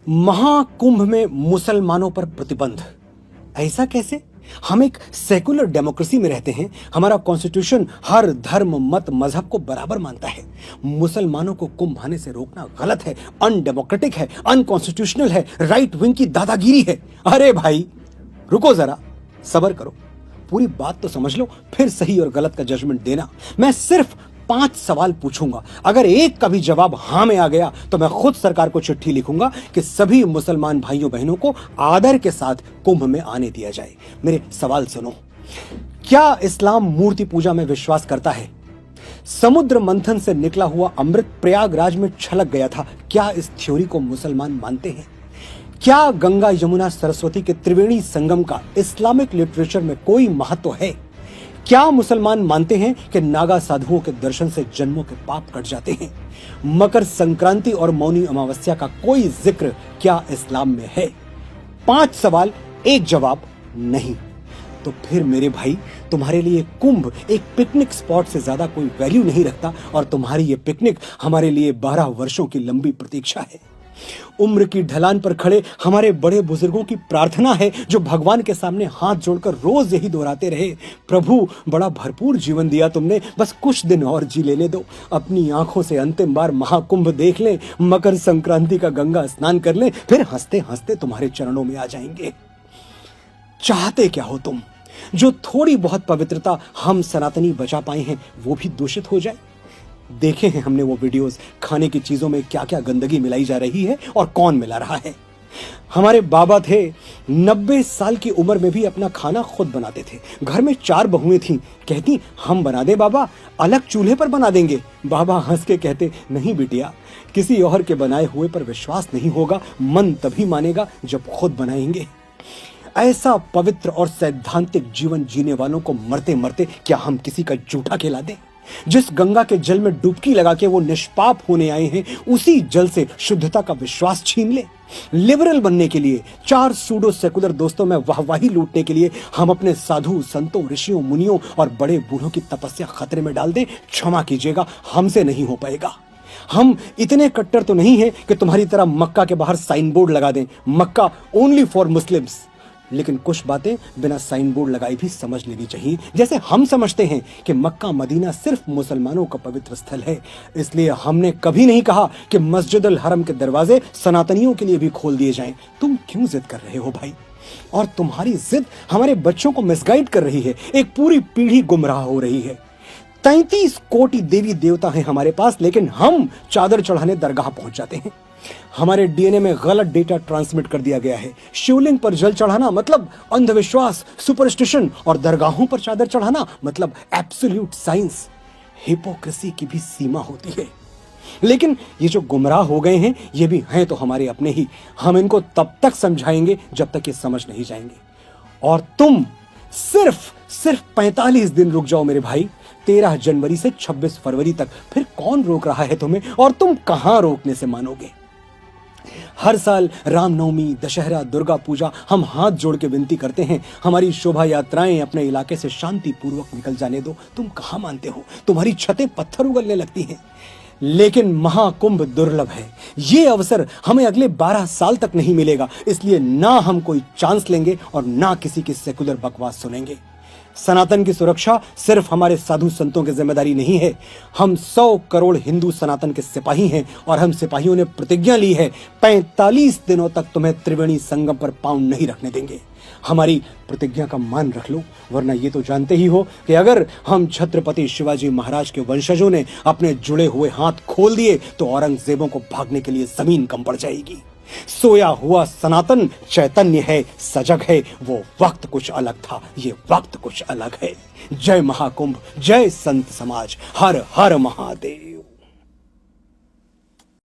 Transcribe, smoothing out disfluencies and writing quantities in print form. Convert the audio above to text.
महाकुंभ में मुसलमानों पर प्रतिबंध, ऐसा कैसे? हम एक सेकुलर डेमोक्रेसी में रहते हैं। हमारा कॉन्स्टिट्यूशन हर धर्म मत मजहब को बराबर मानता है। मुसलमानों को कुंभ आने से रोकना गलत है, अनडेमोक्रेटिक है, अनकॉन्स्टिट्यूशनल है, राइट विंग की दादागिरी है। अरे भाई रुको जरा, सब्र करो, पूरी बात तो समझ लो, फिर सही और गलत का जजमेंट देना। मैं सिर्फ 5 सवाल पूछूंगा, अगर एक का भी जवाब हां में आ गया तो मैं खुद सरकार को चिट्ठी लिखूंगा कि सभी मुसलमान भाइयों बहनों को आदर के साथ कुंभ में आने दिया जाए। मेरे सवाल सुनो। क्या इस्लाम मूर्ति पूजा में विश्वास करता है? समुद्र मंथन से निकला हुआ अमृत प्रयागराज में छलक गया था, क्या इस थ्योरी को मुसलमान मानते हैं? क्या गंगा यमुना सरस्वती के त्रिवेणी संगम का इस्लामिक लिटरेचर में कोई महत्व है? क्या मुसलमान मानते हैं कि नागा साधुओं के दर्शन से जन्मों के पाप कट जाते हैं? मकर संक्रांति और मौनी अमावस्या का कोई जिक्र क्या इस्लाम में है? 5 सवाल, एक जवाब नहीं। तो फिर मेरे भाई, तुम्हारे लिए कुंभ एक पिकनिक स्पॉट से ज्यादा कोई वैल्यू नहीं रखता, और तुम्हारी ये पिकनिक हमारे लिए 12 वर्षों की लंबी प्रतीक्षा है। उम्र की ढलान पर खड़े हमारे बड़े बुजुर्गों की प्रार्थना है, जो भगवान के सामने हाथ जोड़कर रोज यही दोहराते रहे, प्रभु बड़ा भरपूर जीवन दिया तुमने, बस कुछ दिन और जी लेने दो, अपनी आंखों से अंतिम बार महाकुंभ देख लें, मकर संक्रांति का गंगा स्नान कर लें, फिर हंसते हंसते तुम्हारे चरणों में आ जाएंगे। चाहते क्या हो तुम? जो थोड़ी बहुत पवित्रता हम सनातनी बचा पाए हैं वो भी दूषित हो जाए? देखे हैं हमने वो वीडियोस, खाने की चीजों में क्या क्या गंदगी मिलाई जा रही है और कौन मिला रहा है। हमारे बाबा थे, 90 साल की उम्र में भी अपना खाना खुद बनाते थे। घर में 4 बहुएं थीं, कहती हम बना दे बाबा, अलग चूल्हे पर बना देंगे। बाबा हंस के कहते नहीं बिटिया, किसी और के बनाए हुए पर विश्वास नहीं होगा, मन तभी मानेगा जब खुद बनाएंगे। ऐसा पवित्र और सैद्धांतिक जीवन जीने वालों को मरते मरते क्या हम किसी का जूठा खिला दें? जिस गंगा के जल में डुबकी लगा के वो निष्पाप होने आए हैं, उसी जल से शुद्धता का विश्वास छीन ले? लिबरल बनने के लिए, 4 सूडो सेकुलर दोस्तों में वाहवाही लूटने के लिए हम अपने साधु संतों, ऋषियों, मुनियों और बड़े बूढ़ों की तपस्या खतरे में डाल दें? क्षमा कीजिएगा, हमसे नहीं हो पाएगा। हम इतने कट्टर तो नहीं हैं कि तुम्हारी तरह मक्का के बाहर साइन बोर्ड लगा दें, मक्का ओनली फॉर मुस्लिम्स। लेकिन कुछ बातें बिना साइन बोर्ड लगाए भी समझ लेनी चाहिए। जैसे हम समझते हैं कि मक्का मदीना सिर्फ मुसलमानों का पवित्र स्थल है, इसलिए हमने कभी नहीं कहा कि मस्जिद अल हरम के दरवाजे सनातनियों के लिए भी खोल दिए जाएं। तुम क्यों जिद कर रहे हो भाई? और तुम्हारी जिद हमारे बच्चों को मिसगाइड कर रही है, एक पूरी पीढ़ी गुमराह हो रही है। 33 कोटि देवी देवता हैं हमारे पास, लेकिन हम चादर चढ़ाने दरगाह पहुंच जाते हैं। हमारे डीएनए में गलत डेटा ट्रांसमिट कर दिया गया है। शिवलिंग पर जल चढ़ाना मतलब अंधविश्वास, सुपरस्टिशन, और दरगाहों पर चादर चढ़ाना मतलब एब्सोल्यूट साइंस। हिपोक्रेसी की भी सीमा होती है। लेकिन ये जो गुमराह हो गए हैं, ये भी हैं तो हमारे अपने ही। हम इनको तब तक समझाएंगे जब तक ये समझ नहीं जाएंगे। और तुम सिर्फ 45 दिन रुक जाओ मेरे भाई, 13 जनवरी से 26 फरवरी तक। फिर कौन रोक रहा है तुम्हें, और तुम कहां रोकने से मानोगे? हर साल रामनवमी, दशहरा, दुर्गा पूजा हम हाथ जोड़ के विनती करते हैं, हमारी शोभा यात्राएं अपने इलाके से शांति पूर्वक निकल जाने दो। तुम कहां मानते हो? तुम्हारी छतें पत्थर उगलने लगती हैं। लेकिन महाकुंभ दुर्लभ है, ये अवसर हमें अगले 12 साल तक नहीं मिलेगा, इसलिए ना हम कोई चांस लेंगे और ना किसी की सेकुलर बकवास सुनेंगे। सनातन की सुरक्षा सिर्फ हमारे साधु संतों की जिम्मेदारी नहीं है, हम 100 करोड़ हिंदू सनातन के सिपाही हैं, और हम सिपाहियों ने प्रतिज्ञा ली है 45 दिनों तक तुम्हें त्रिवेणी संगम पर पांव नहीं रखने देंगे। हमारी प्रतिज्ञा का मान रख लो, वरना ये तो जानते ही हो कि अगर हम छत्रपति शिवाजी महाराज के वंशजों ने अपने जुड़े हुए हाथ खोल दिए तो औरंगजेबों को भागने के लिए जमीन कम पड़ जाएगी। सोया हुआ सनातन चैतन्य है, सजग है। वो वक्त कुछ अलग था, ये वक्त कुछ अलग है। जय महाकुंभ, जय संत समाज, हर हर महादेव।